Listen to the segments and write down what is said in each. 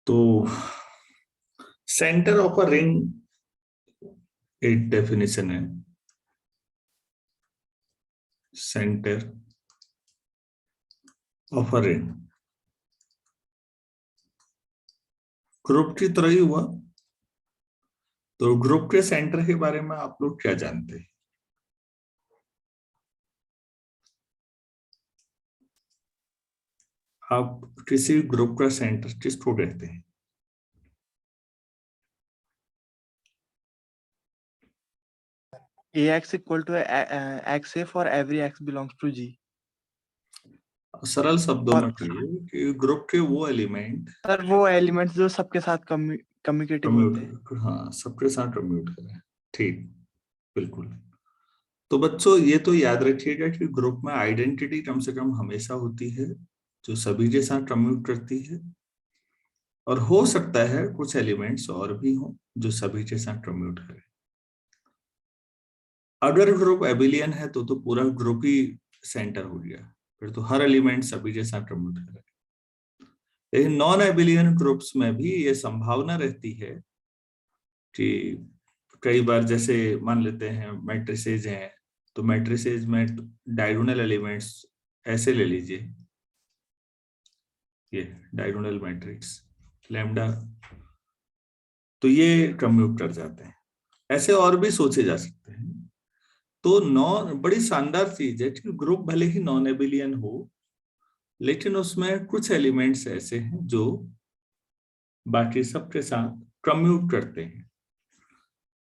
तो centre of a ring एक definition है। Centre of a ring group की तरह ही हुआ। तो ग्रुप के सेंटर के बारे में आप लोग क्या जानते हैं? आप किसी ग्रुप का सेंटर किसको कहते हैं? AX equal to XA for every X belongs to G. सरल शब्दों में कहिए कि ग्रुप के वो एलिमेंट सर वो एलिमेंट्स जो सबके साथ कम्युनिकेटिव होते हैं। कम्यूट, हाँ, सबके साथ कम्यूट करें। ठीक, बिल्कुल। तो बच्चों ये तो याद रखिएगा कि ग्रुप में आइडेंटिटी कम से कम हमेशा होती है जो सभी के साथ कम्यूट करती है, और हो सकता है कुछ एलिमेंट्स और भी हों जो सभी के साथ कम्यूट करें। अगर ग्रुप एबिलियन है तो पूरा ग्रुप ही सेंटर हो गया, फिर तो हर एलिमेंट सभी के साथ कम्यूट करे। लेकिन नॉन एबिलियन ग्रुप्स में भी ये संभावना रहती है कि कई बार, जैसे मान लेते हैं मैट्रिसेज हैं, तो मैट्रिसेज में डायगोनल एलिमेंट्स ऐसे ले लीजिए, ये डायगोनल मैट्रिक्स लैम्डा, तो ये कम्यूट कर जाते हैं। ऐसे और भी सोचे जा सकते हैं। तो नॉन बड़ी शानदार चीज है कि ग्रुप भले ही नॉन एबिलियन हो, लेकिन उसमें कुछ एलिमेंट्स ऐसे हैं जो बाकी सबके साथ कम्यूट करते हैं।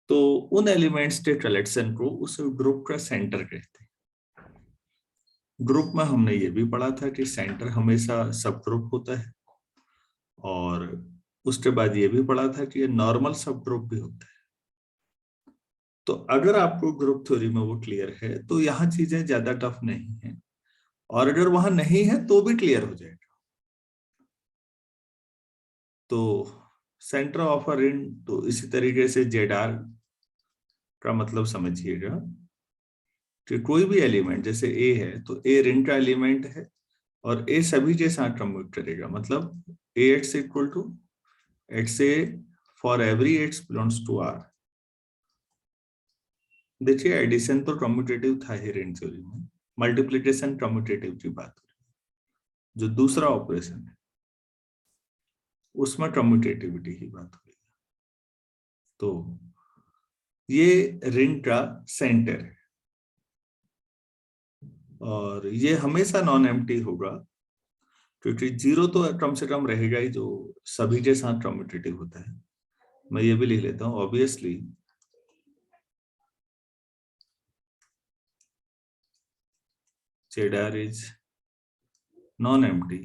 तो उन एलिमेंट्स के कलेक्शन को उस ग्रुप का सेंटर कहते हैं। ग्रुप में हमने ये भी पढ़ा था कि सेंटर हमेशा सब ग्रुप होता है, और उसके बाद ये भी पढ़ा था कि ये नॉर्मल सब ग्रुप भी होता है। तो अगर आपको ग्रुप थ्योरी में वो क्लियर है तो यहाँ चीजें ज्यादा टफ नहीं है, और अगर वहां नहीं है तो भी क्लियर हो जाएगा। तो सेंटर ऑफ अ रिंग, तो इसी तरीके से जेड-आर का मतलब समझिएगा कि कोई भी एलिमेंट जैसे ए है तो ए रिंग का एलिमेंट है, और ए सभी के साथ कम्यूट करेगा। मतलब a x equal to x a for every x belongs to R. देखिए एडिशन तो कम्यूटेटिव था ही रिंग थ्योरी में, मल्टीप्लिकेशन कम्यूटेटिव की बात हो रही है। जो दूसरा ऑपरेशन है उसमें कम्यूटेटिविटी की बात हो रही है। तो ये रिंग का सेंटर है, और ये हमेशा नॉन एम्प्टी होगा, क्योंकि जीरो तो कम से कम रहेगा ही जो सभी के साथ कम्यूटेटिव होता है। मैं ये भी लिख लेता हूं, obviously Z-R is non-empty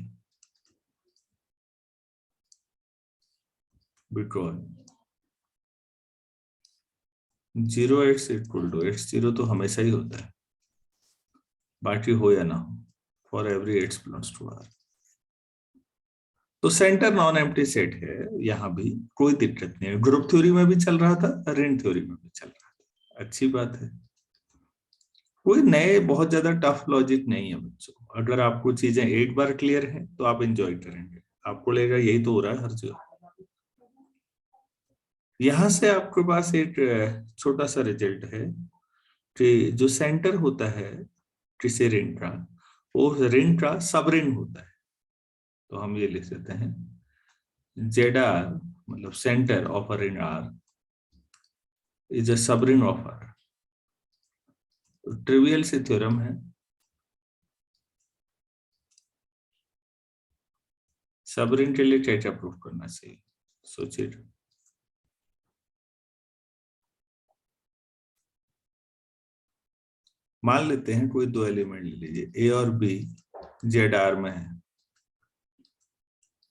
because 0x equal to x0 तो हमेशा ही होता है, बाकी हो या ना हो, for every x belongs to R। तो सेंटर नॉन एम्प्टी सेट है, यहाँ भी कोई दिक्कत नहीं है। ग्रुप थ्योरी में भी चल रहा था, रिंग थ्योरी में भी चल रहा था, अच्छी बात है। कोई नए बहुत ज्यादा टफ लॉजिक नहीं है बच्चों। अगर आपको चीजें एक बार क्लियर है तो आप एंजॉय करेंगे, आपको लगेगा यही तो हो रहा है हर जगह। यहां से आपके पास एक छोटा सा रिजल्ट है कि जो सेंटर होता है किसी रिंग का, वो रिंग का सब रिंग होता है। तो हम ये लिख देते हैं Z-R मतलब centre of a ring R is a sub ring of R। Trivial सी थ्योरम है, सब रिंग के लिए क्या क्या प्रूफ करना चाहिए, सोचिए। मान लेते हैं कोई दो एलिमेंट ले लीजिए, ए और बी Z-R में है,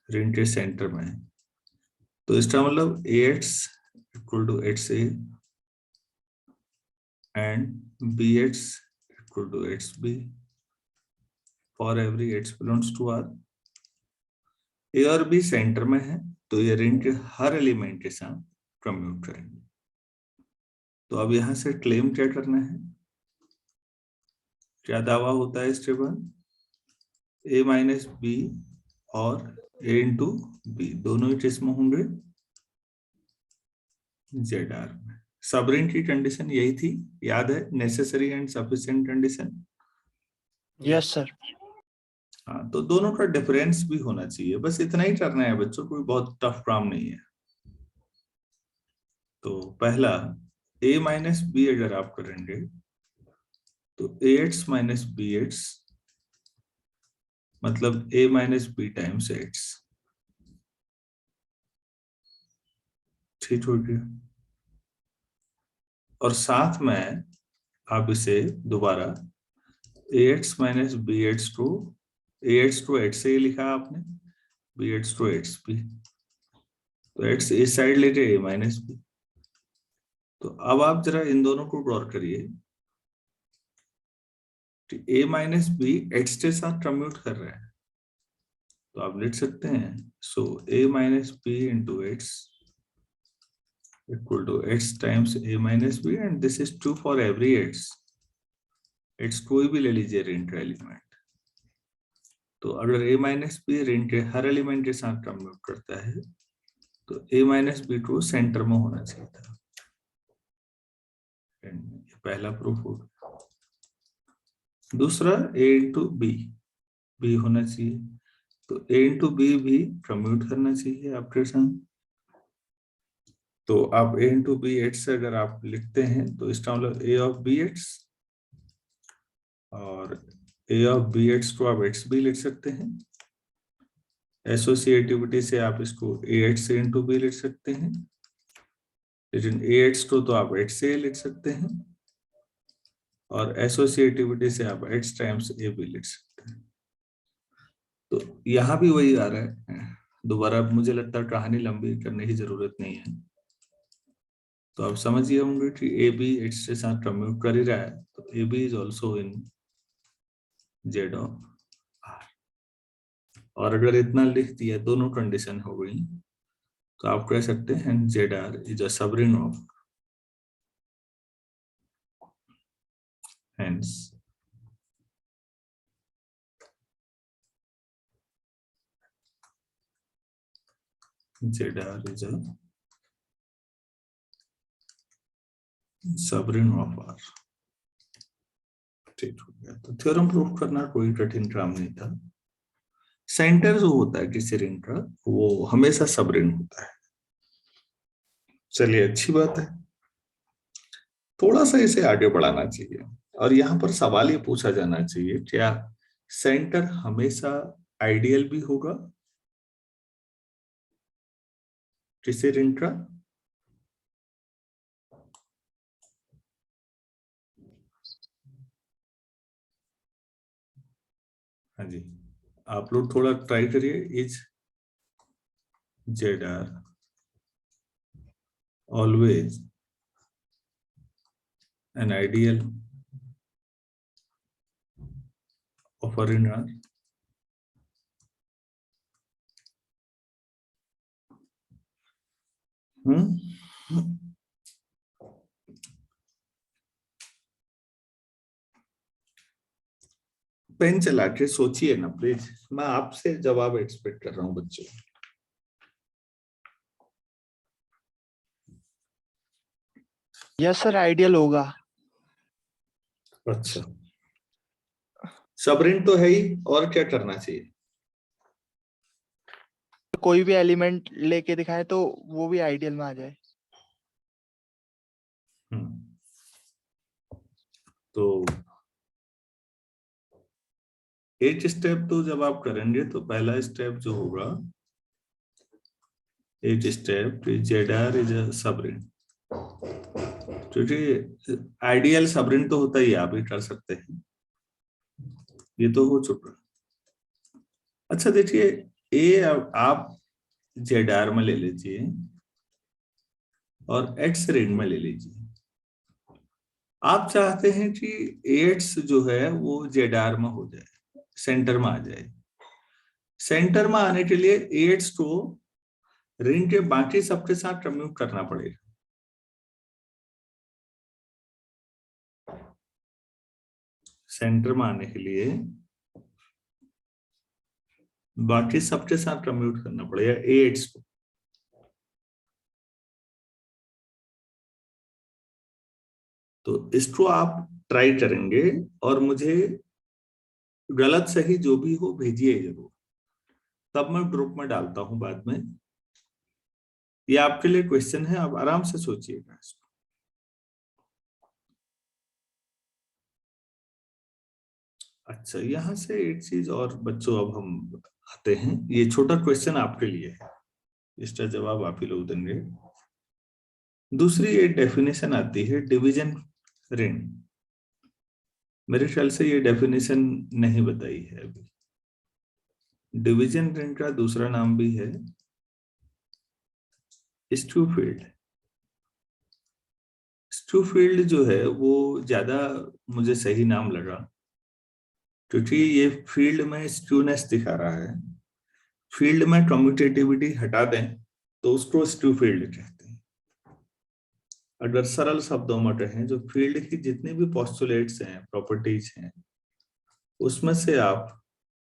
रिंग के सेंटर में है। तो इसका मतलब AX equal to XA and BX equal to XB for every X belongs to R। A और बी सेंटर में है, तो ये रिंग के हर एलिमेंट के साथ कम्यूट करेंगे। तो अब यहां से क्लेम क्या करना है, क्या दावा होता है इसके बाद, A माइनस बी और ए इंटू बी दोनों ही केस में होंगे जेड आर में। सबरिन की कंडीशन यही थी, याद है, necessary and sufficient condition. Yes sir. हाँ, तो दोनों का डिफरेंस भी होना चाहिए, बस इतना ही करना है बच्चों, कोई बहुत टफ काम नहीं है। तो पहला a माइनस बी अगर आप करेंगे तो ax माइनस बी एक्स मतलब a minus B times X, ठीक हो गया। और साथ में आप इसे दोबारा ax minus B X to ax to X से लिखा आपने, बी एक्स टू एक्स भी, तो एक्स इस साइड लेके a माइनस बी। तो अब आप जरा इन दोनों को गौर करिए, ए माइनस बी एक्स के साथ कम्यूट कर रहे हैं, तो आप लिख सकते हैं so a minus b into x equal to x times a minus b, and this is true for every x. X कोई भी ले लीजिए रेंज का एलिमेंट, तो अगर ए माइनस बी रेंज के हर एलिमेंट के साथ कम्यूट करता है तो ए माइनस बी को सेंटर में होना चाहिए था। ये पहला प्रूफ हो गया। दूसरा ए इंटू बी होना चाहिए, तो a इंटू बी भी कम्यूट करना चाहिए आपके साथ। तो आप a इंटू बी एक्स अगर आप लिखते हैं तो इसका मतलब a ऑफ बी एक्स, और a ऑफ बी एक्स को आप एक्स भी लिख सकते हैं। एसोसिएटिविटी से आप इसको a एक्स इंटू बी लिख सकते हैं, लेकिन a एक्स को तो आप एक्स से लिख सकते हैं, और एसोसिएटिविटी से आप एक्स टाइम्स a भी लिख सकते हैं। तो यहाँ भी वही आ रहा है। दोबारा मुझे लगता है कहानी लंबी करने की जरूरत नहीं है, तो आप समझिए होंगे कि ए बी एक्स के साथ कम्यूट कर ही रहा है, तो A B is also in Z of R. और अगर इतना लिख दिया, दोनों कंडीशन हो गई, तो आप कह सकते हैं Z R is a subring of, hence Z R is a subring of R. ठीक हो गया। तो थ्योरम प्रूफ करना कोई कठिन काम नहीं था। सेंटर जो होता है किसी रिंग का वो हमेशा सबरिंग होता है। चलिए, अच्छी बात है। थोड़ा सा इसे आगे बढ़ाना चाहिए, और यहाँ पर सवाल ये पूछा जाना चाहिए, क्या सेंटर हमेशा आइडियल भी होगा किसी रिंग का? हाँ जी, आप लोग थोड़ा ट्राई करिए। Is Z R always an ideal of a ring R? Pen चला के सोचिए ना प्लीज, मैं आपसे जवाब एक्सपेक्ट कर रहा हूँ बच्चों। यस सर, आइडियल होगा। अच्छा, सबरिंग तो है ही, और क्या करना चाहिए? कोई भी एलिमेंट लेके दिखाए तो वो भी आइडियल में आ जाए। तो एक स्टेप तो जब आप करेंगे तो पहला स्टेप जो होगा, एक step Z R is a subring, क्योंकि आइडियल सबरिंग तो होता ही है, आप ही कर सकते हैं, ये तो हो चुका। अच्छा देखिए, ए आप जेड आर में ले लीजिए और एक्स रिंग में ले लीजिए। आप चाहते हैं कि एक्स जो है वो जेड आर में हो जाए, सेंटर में आ जाए। सेंटर में आने के लिए एक्स को रिंग के बाकी सबके साथ कम्यूट करना पड़ेगा। सेंटर में आने के लिए बाकी सबके साथ कम्यूट करना पड़ेगा एट्स को। तो इसको आप ट्राई करेंगे और मुझे गलत सही जो भी हो भेजिए जरूर, तब मैं ग्रुप में डालता हूं बाद में। ये आपके लिए क्वेश्चन है, आप आराम से सोचिएगा इसको। अच्छा, यहां से एक चीज और बच्चों, अब हम आते हैं, ये छोटा क्वेश्चन आपके लिए है, इसका जवाब आप ही लोग देंगे। दूसरी एक डेफिनेशन आती है डिवीजन रिंग। मेरे ख्याल से ये डेफिनेशन नहीं बताई है अभी। डिवीजन रिंग का दूसरा नाम भी है स्टूफील्ड। स्टूफील्ड जो है वो ज्यादा मुझे सही नाम लगा, क्योंकि ये फील्ड में स्क्यूनेस दिखा रहा है। फील्ड में कम्यूटेटिविटी हटा दें तो उसको स्टूफील्ड कहते हैं। अगर सरल शब्दों में कहें, जो फील्ड की जितने भी पोस्टुलेट्स हैं, प्रॉपर्टीज हैं, उसमें से आप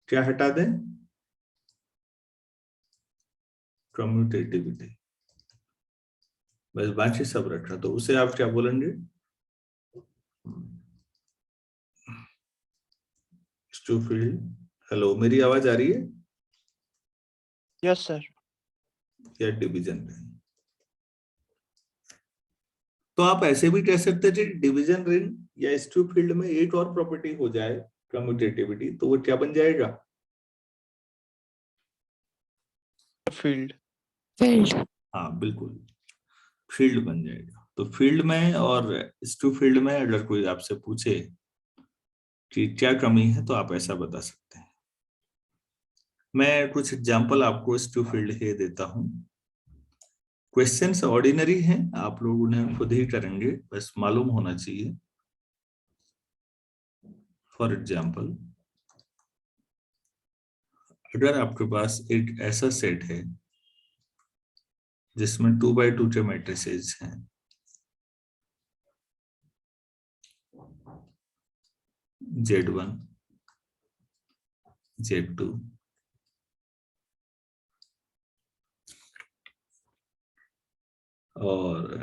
क्या हटा दें? कम्यूटेटिविटी। बस बाकी सब रखा, तो उसे आप क्या बोलेंगे? स्टूफील्ड। हेलो, मेरी आवाज आ रही है? Yes sir. या डिवीजन रिंग। तो आप ऐसे भी कह सकते थे डिवीजन रिंग या स्टूफील्ड में एक और प्रॉपर्टी हो जाए कम्यूटेटिविटी, तो वो क्या बन जाएगा? फील्ड। हाँ बिल्कुल, फील्ड बन जाएगा। तो फील्ड में और स्टूफील्ड में अगर कोई आपसे पूछे कि क्या कमी है, तो आप ऐसा बता सकते हैं। मैं कुछ एग्जांपल आपको स्टूफील्ड के देता हूं। क्वेश्चंस ऑर्डिनरी हैं, आप लोग उन्हें खुद ही करेंगे, बस मालूम होना चाहिए। फॉर एग्जाम्पल, अगर आपके पास एक ऐसा सेट है जिसमें 2x2 के मैट्रिसेस हैं, Z1, Z2, और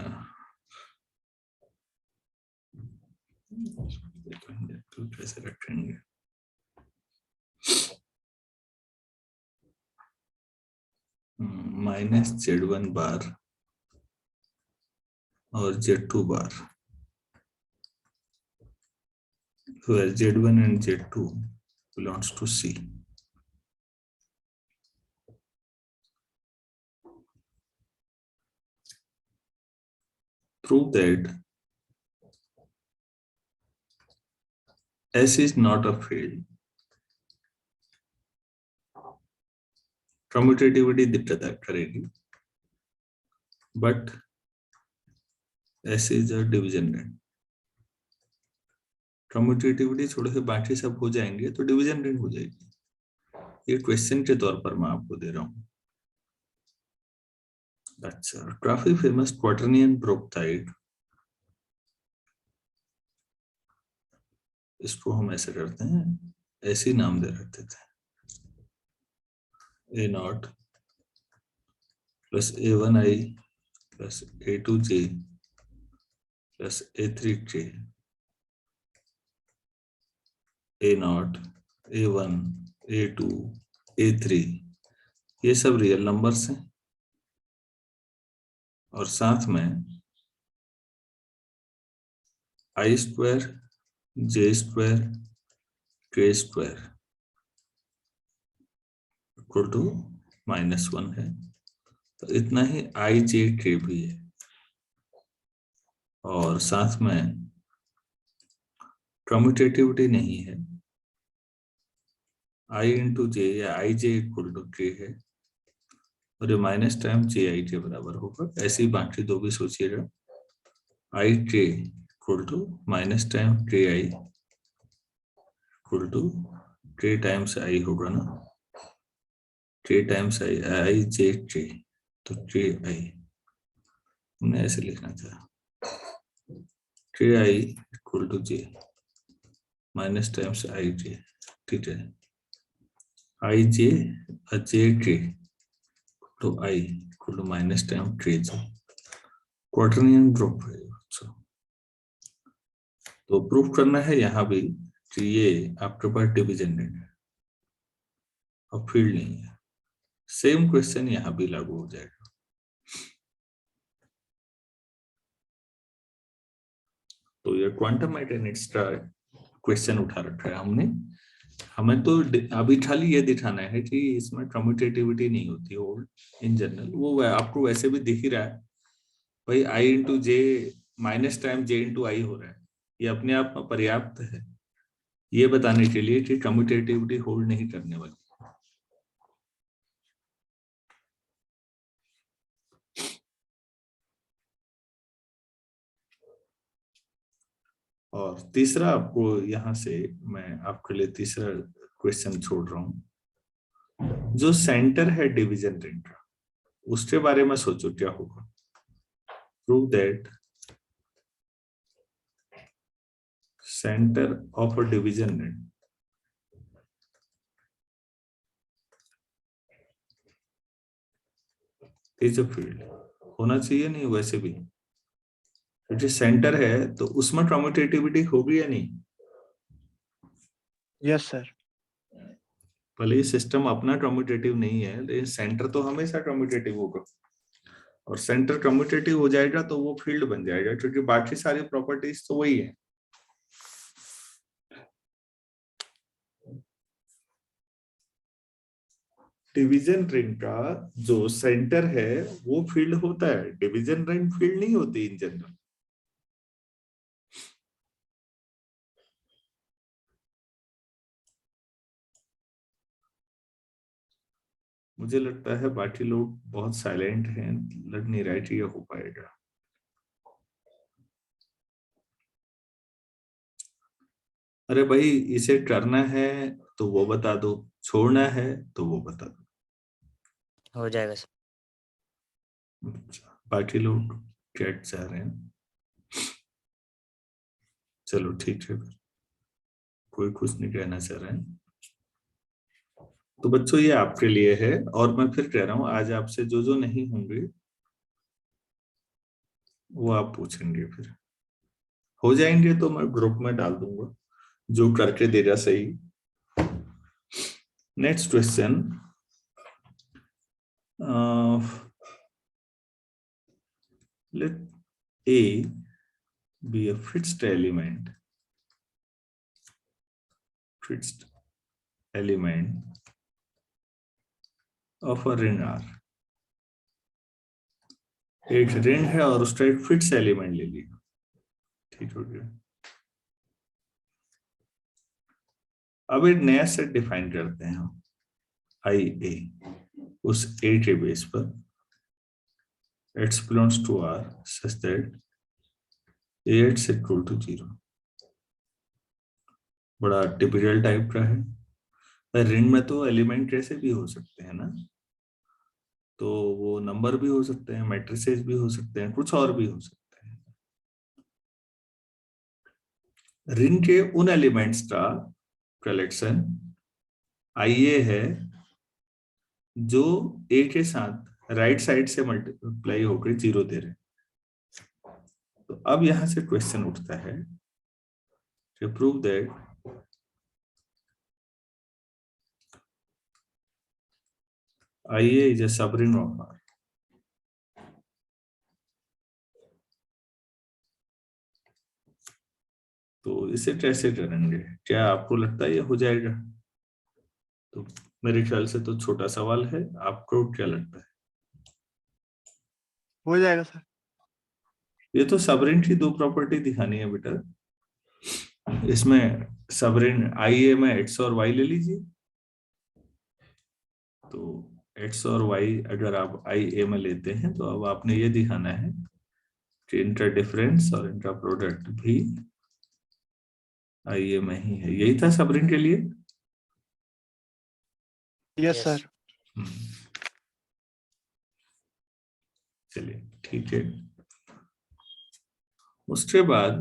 Z2 कैसे रखेंगे, -Z1 बार और Z2 bar, where Z1 and Z2 belongs to C. Prove that S is not a field. Commutativity दिक्कत करेगी, but S is a division ring. Commutativity छोड़ के बाकी सब हो जाएंगे तो डिवीजन रिंग हो जाएगी। ये क्वेश्चन के तौर पर मैं आपको दे रहा हूं। अच्छा, काफी फेमस क्वाटर्नियन ब्रोकटाइड, इसको हम ऐसे करते हैं, ऐसे नाम दे रखते थे, A0 plus A1I plus A2J plus A3J, A0, A1, A2, A3, ये सब रियल नंबर्स हैं, और साथ में I² J² K² equal to -1 है। तो इतना ही IJK भी है, और साथ में कम्यूटेटिविटी नहीं है, I इंटू J या IJ इक्वल टू K है, और ये माइनस टाइम JI के बराबर होगा। ऐसे ही बाकी दो भी सोचिएगा, IK equal to minus time KI equal to K times I होगा ना, K टाइम्स IJK, तो KI हमने ऐसे लिखना था, KI equal to J minus times IJ, ठीक है। आई जे जे ट्री तो I equal to minus time ट्रीज क्वार्टरनियन ग्रुप है। अच्छा, तो प्रूफ करना है यहाँ भी कि ये आपके पास डिविजन है और फील्ड नहीं है। सेम क्वेश्चन यहाँ भी लागू हो जाएगा। तो ये क्वांटम मैकेनिक्स का क्वेश्चन उठा रखा है हमने। हमें तो अभी खाली ये दिखाना है कि इसमें कम्यूटेटिविटी नहीं होती होल्ड इन जनरल, वो आपको वैसे भी दिख ही रहा है भाई, आई इंटू जे माइनस टाइम जे इंटू आई हो रहा है, ये अपने आप में पर्याप्त है ये बताने के लिए कि कम्यूटेटिविटी होल्ड नहीं करने वाली। और तीसरा आपको यहां से मैं आपके लिए तीसरा क्वेश्चन छोड़ रहा हूं। जो सेंटर है डिवीजन रिंग का, उसके बारे में सोचो क्या होगा। Prove that centre of a division ring is a field. होना चाहिए नहीं वैसे भी, क्योंकि सेंटर है तो उसमें कम्यूटेटिविटी होगी या नहीं। Yes sir. भले ही सिस्टम अपना कम्यूटेटिव नहीं है लेकिन सेंटर तो हमेशा कम्यूटेटिव होगा, और सेंटर कम्यूटेटिव हो जाएगा तो वो फील्ड बन जाएगा, क्योंकि बाकी सारी प्रॉपर्टीज तो वही है। डिवीजन रिंग का जो सेंटर है वो फील्ड होता है, डिवीजन रिंग फील्ड नहीं होती इन जनरल। मुझे लगता है बाकी लोग बहुत साइलेंट हैं, लग नहीं रहा है कि ये हो पाएगा। अरे भाई, इसे करना है तो वो बता दो, छोड़ना है तो वो बता दो। हो जाएगा सर। अच्छा, बाकी लोग क्या चाह रहे हैं? चलो ठीक है, कोई कुछ नहीं कहना चाह रहा है। तो बच्चों ये आपके लिए है, और मैं फिर कह रहा हूँ आज आपसे जो जो नहीं होंगे वो आप पूछेंगे, फिर हो जाएंगे तो मैं ग्रुप में डाल दूंगा, जो करके देगा सही। Next question, let A be a fixed element of a ring R। एक रिंग है और उसका एक फिक्स एलिमेंट ले लिया, ठीक हो गया। अब एक नया सेट डिफाइन करते हैं हम, आई ए, उस ए के बेस पर x belongs to R such that AX equal to 0। बड़ा टिपिकल टाइप का है। रिंग में तो एलिमेंट कैसे भी हो सकते हैं ना, तो वो नंबर भी हो सकते हैं, मैट्रिसेस भी हो सकते हैं, कुछ और भी हो सकते हैं। रिंग के उन एलिमेंट्स का कलेक्शन आईए है जो ए के साथ राइट साइड से मल्टीप्लाई होकर 0 दे रहे। तो अब यहां से क्वेश्चन उठता है कि prove that IA is a subring of R. तो इसे कैसे करेंगे, क्या आपको लगता है ये हो जाएगा? तो मेरे ख्याल से तो छोटा सवाल है, आपको क्या लगता है? हो जाएगा सर। ये तो सबरिंग की दो प्रॉपर्टी दिखानी है बेटा। इसमें सबरिंग आई ए में एक्स और वाई ले लीजिए। तो एक्स और वाई अगर आप आई ए में लेते हैं तो अब आपने ये दिखाना है कि इनका डिफरेंस और इनका प्रोडक्ट भी आई ए में ही है। यही था सबरिंग के लिए। Yes sir. चलिए ठीक है। उसके बाद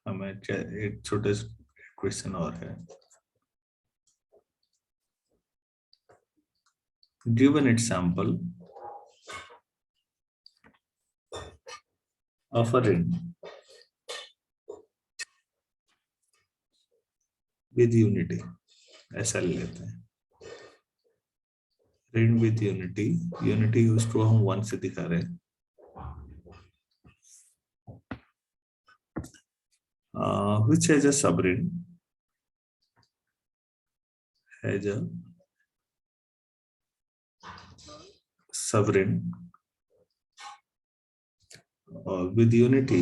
हमें एक छोटे क्वेश्चन और है, given it sample of a ring with unity, ऐसा ले लेते हैं, रिंग विद यूनिटी, यूनिटी उसको हम 1 से दिखा रहे हैं, which has a subring, has a subring with unity,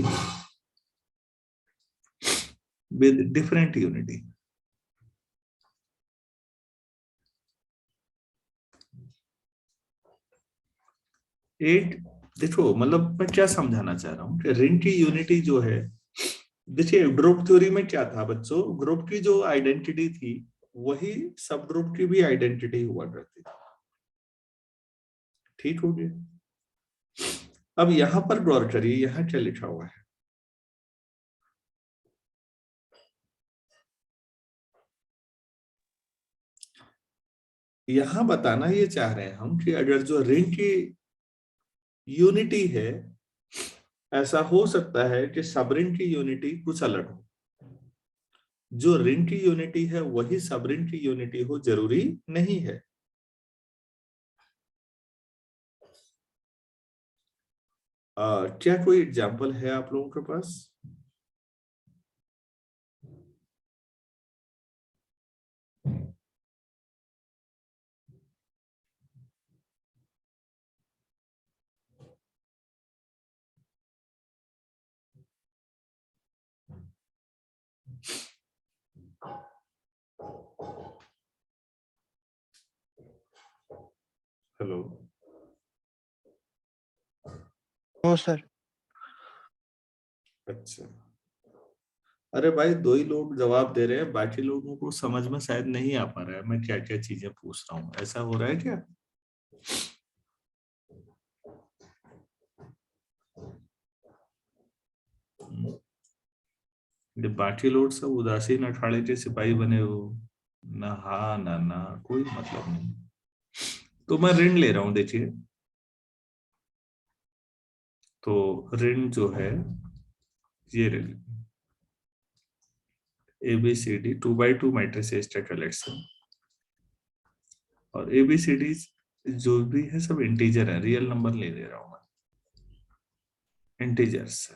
with different unity. एट, देखो मतलब मैं क्या समझाना चाह रहा हूँ कि रिंग की यूनिटी जो है, देखिए ग्रुप थ्योरी में क्या था बच्चों, ग्रुप की जो आइडेंटिटी थी वही सब ग्रुप की भी आइडेंटिटी हुआ करती थी, ठीक हो गया। अब यहां पर गौर करिए, यहां क्या लिखा हुआ है, यहां बताना ये चाह रहे हैं हम कि अगर जो रिंग की यूनिटी है, ऐसा हो सकता है कि सब रिंग की यूनिटी कुछ अलग हो, जो रिंग की यूनिटी है वही सब रिंग की यूनिटी हो जरूरी नहीं है। क्या कोई एग्जाम्पल है आप लोगों के पास? Hello, no sir. अच्छा, अरे भाई दो ही लोग जवाब दे रहे हैं, बाकी लोगों को समझ में शायद नहीं आ पा रहा है मैं क्या क्या चीजें पूछ रहा हूँ, ऐसा हो रहा है क्या? ये बाकी लोग सब उदासीन अखाड़े के सिपाही बने हो, ना हा ना ना, कोई मतलब नहीं। तो मैं ऋण ले रहा हूं, देखिए, तो ऋण जो है ये ऋण ABCD 2x2 मैट्रिसेस का कलेक्शन, और ABCD जो भी है सब इंटीजर है, रियल नंबर ले रहा हूं मैं, इंटीजर्स।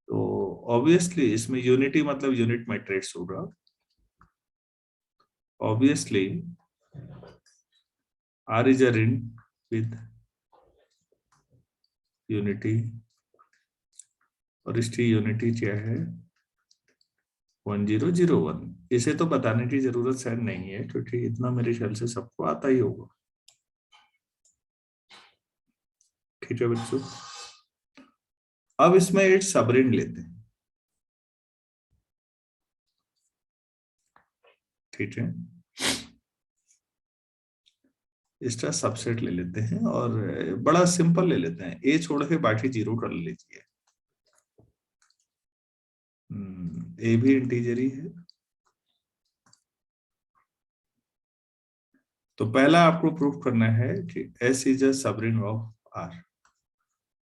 तो ऑब्वियसली इसमें यूनिटी मतलब यूनिट मैट्रिक्स होगा, obviously R is a ring with unity, और इसकी यूनिटी क्या है 1001। इसे तो बताने की जरूरत शायद नहीं है क्योंकि इतना मेरे ख्याल से सबको आता ही होगा, ठीक है बच्चों। अब इसमें एक सब रिंग लेते हैं, ठीक है, इसका सबसेट ले लेते हैं और बड़ा सिंपल ले लेते हैं, ए छोड़ के बाकी जीरो कर लीजिए। ए भी इंटीजर ही है, तो पहला आपको प्रूफ करना है कि S is a sub ring of R।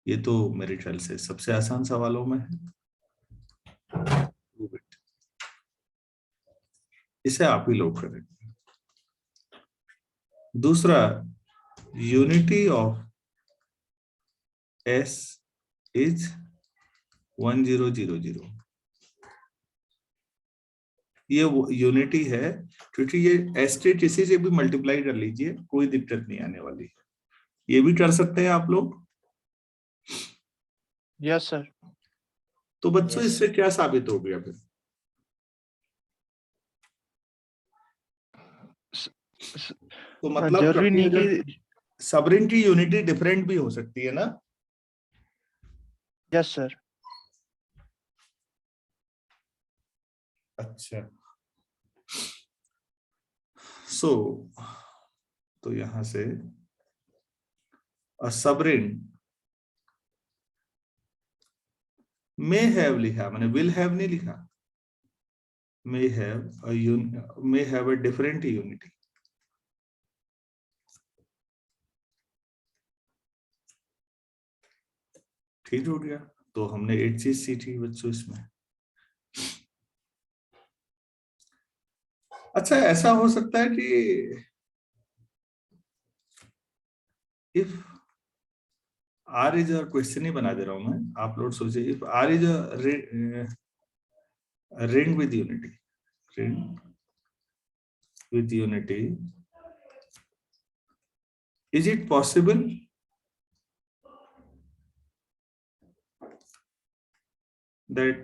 ये तो मेरे ख्याल से सबसे आसान सवालों में है, इसे आप ही लोग करेंगे। दूसरा, यूनिटी ऑफ S इज 1000, ये यूनिटी है क्योंकि ये S के किसी से भी मल्टीप्लाई कर लीजिए, कोई दिक्कत नहीं आने वाली, ये भी कर सकते हैं आप लोग। Yes sir. तो बच्चों Yes. इससे क्या साबित हो गया फिर? तो मतलब जरूरी कभी नहीं अगर कि सब रिंग की यूनिटी डिफरेंट भी हो सकती है ना? Yes sir. अच्छा, सो तो यहां से सब रिंग मे हैव लिखा, मैंने विल हैव नहीं लिखा, may have a different unity. ठीक हो गया, तो हमने एक चीज सीखी बच्चों इसमें। अच्छा, ऐसा हो सकता है कि if R is a question ही बना दे रहा हूं मैं, आप लोग सोचिए, if R is a ring with unity, ring with unity, is it possible that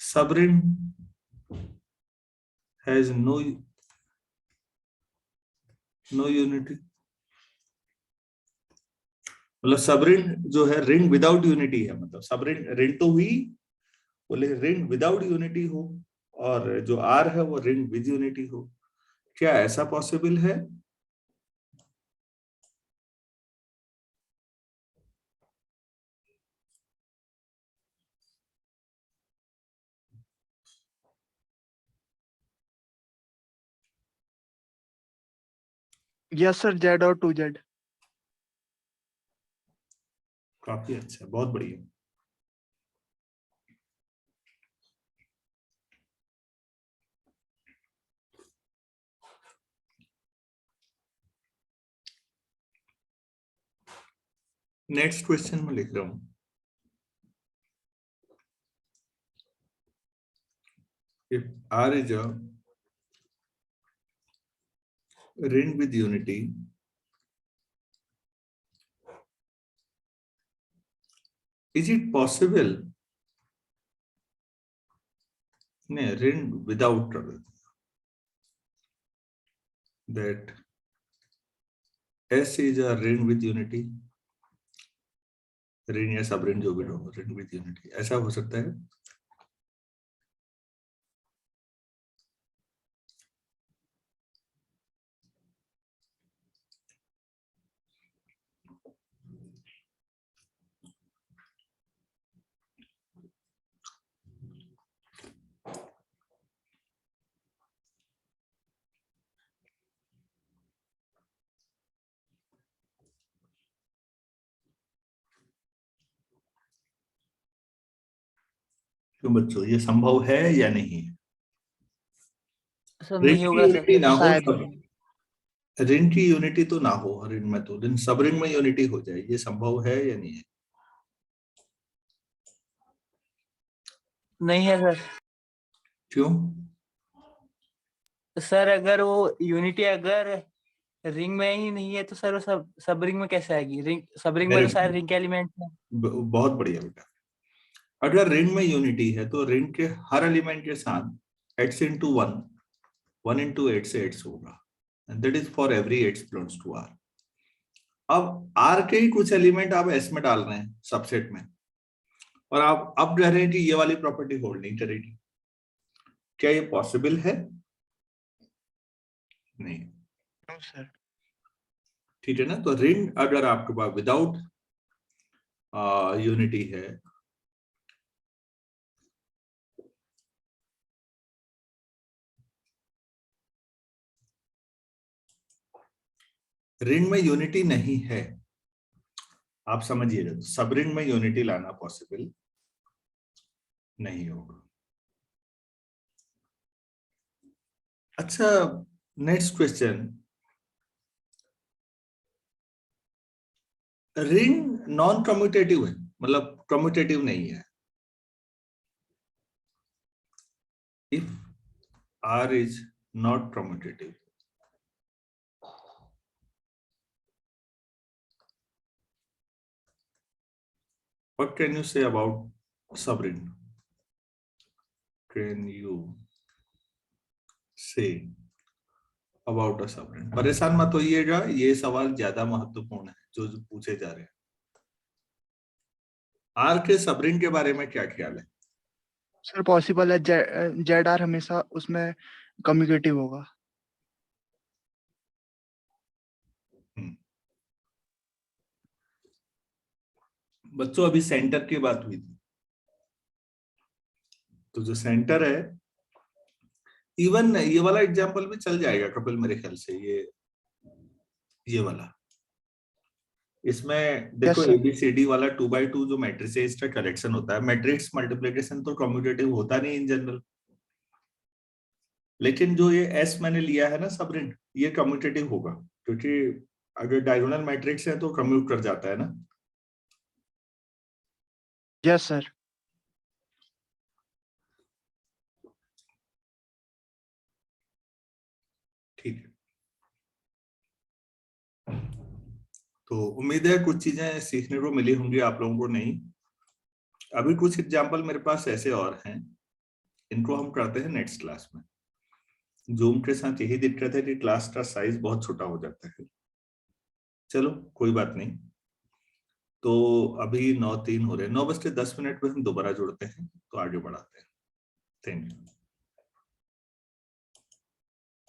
subring has no unity? मतलब सबरिंग जो है रिंग विदाउट यूनिटी है, मतलब सबरिंग रिंग तो हुई, बोले रिंग विदाउट यूनिटी हो, और जो आर है वो रिंग विद यूनिटी हो, क्या ऐसा पॉसिबल है? यस सर, जेड और 2Z। काफी अच्छा, बहुत बढ़िया। नेक्स्ट क्वेश्चन में लिख रहा हूं, if R is a ring with unity, is it possible, नहीं ring without that S is a ring with unity, ring या सब रिंग जो भी हो, रिंग विद यूनिटी, ऐसा हो सकता है? क्यों बच्चों, ये संभव है या नहीं है? सर रिंग नहीं की होगा सर। यूनिटी ना हो, शायद रिंग की यूनिटी तो ना हो रिंग में, तो रिंग सब रिंग में यूनिटी हो जाए, ये संभव है या नहीं है? नहीं है सर। क्यों? सर अगर वो यूनिटी अगर रिंग में ही नहीं है तो सर वो सब रिंग में कैसे आएगी? रिंग सब रिंग में तो सारे रिंग के एलिमेंट हैं। बहुत बढ़िया बेटा, अगर रिंग में यूनिटी है तो रिंग के हर एलिमेंट के साथ x into 1, 1 into 8 से 8 होगा, and that is for every x belongs to R. अब R के ही कुछ एलिमेंट आप S में डाल रहे हैं सबसेट में, और आप अब कह रहे हैं कि ये वाली प्रॉपर्टी होल्ड नहीं करेगी, क्या ये पॉसिबल है? नहीं, सर। ठीक है ना। तो रिंग अगर आपके पास विदाउट यूनिटी है, रिंग में यूनिटी नहीं है, आप समझिएगा, तो सब रिंग में यूनिटी लाना पॉसिबल नहीं होगा। अच्छा, next question, ring non commutative है, मतलब कम्यूटेटिव नहीं है, if R is not commutative, what can you say about subring? Can you say about a subring? परेशान मत होइएगा, ये सवाल ज्यादा महत्वपूर्ण है जो पूछे जा रहे हैं। आर के सबरिंग के बारे में क्या ख्याल है? सर पॉसिबल है, जेड आर हमेशा उसमें कम्युनिकेटिव होगा। बच्चों अभी सेंटर की बात हुई थी, तो जो सेंटर है इवन ये वाला एग्जांपल भी चल जाएगा कपिल मेरे ख्याल से, ये वाला। इसमें देखो sir. ABCD वाला 2x2 जो मैट्रिसेस का कलेक्शन होता है, मैट्रिक्स मल्टीप्लिकेशन तो कम्यूटेटिव होता नहीं इन जनरल, लेकिन जो ये S मैंने लिया है ना सब रिंग, ये कम्यूटेटिव होगा, क्योंकि अगर डायगोनल मैट्रिक्स है तो कम्यूट कर जाता है ना। Yes, sir. ठीक है, तो उम्मीद है कुछ चीजें सीखने को मिली होंगी आप लोगों को। नहीं, अभी कुछ एग्जांपल मेरे पास ऐसे और हैं, इनको हम करते हैं नेक्स्ट क्लास में। जूम के साथ यही दिक्कत है कि क्लास का साइज बहुत छोटा हो जाता है। चलो कोई बात नहीं, तो अभी 9:03 हो रहे हैं, 9:10 पे हम दोबारा जुड़ते हैं, तो आगे बढ़ाते हैं। Thank you.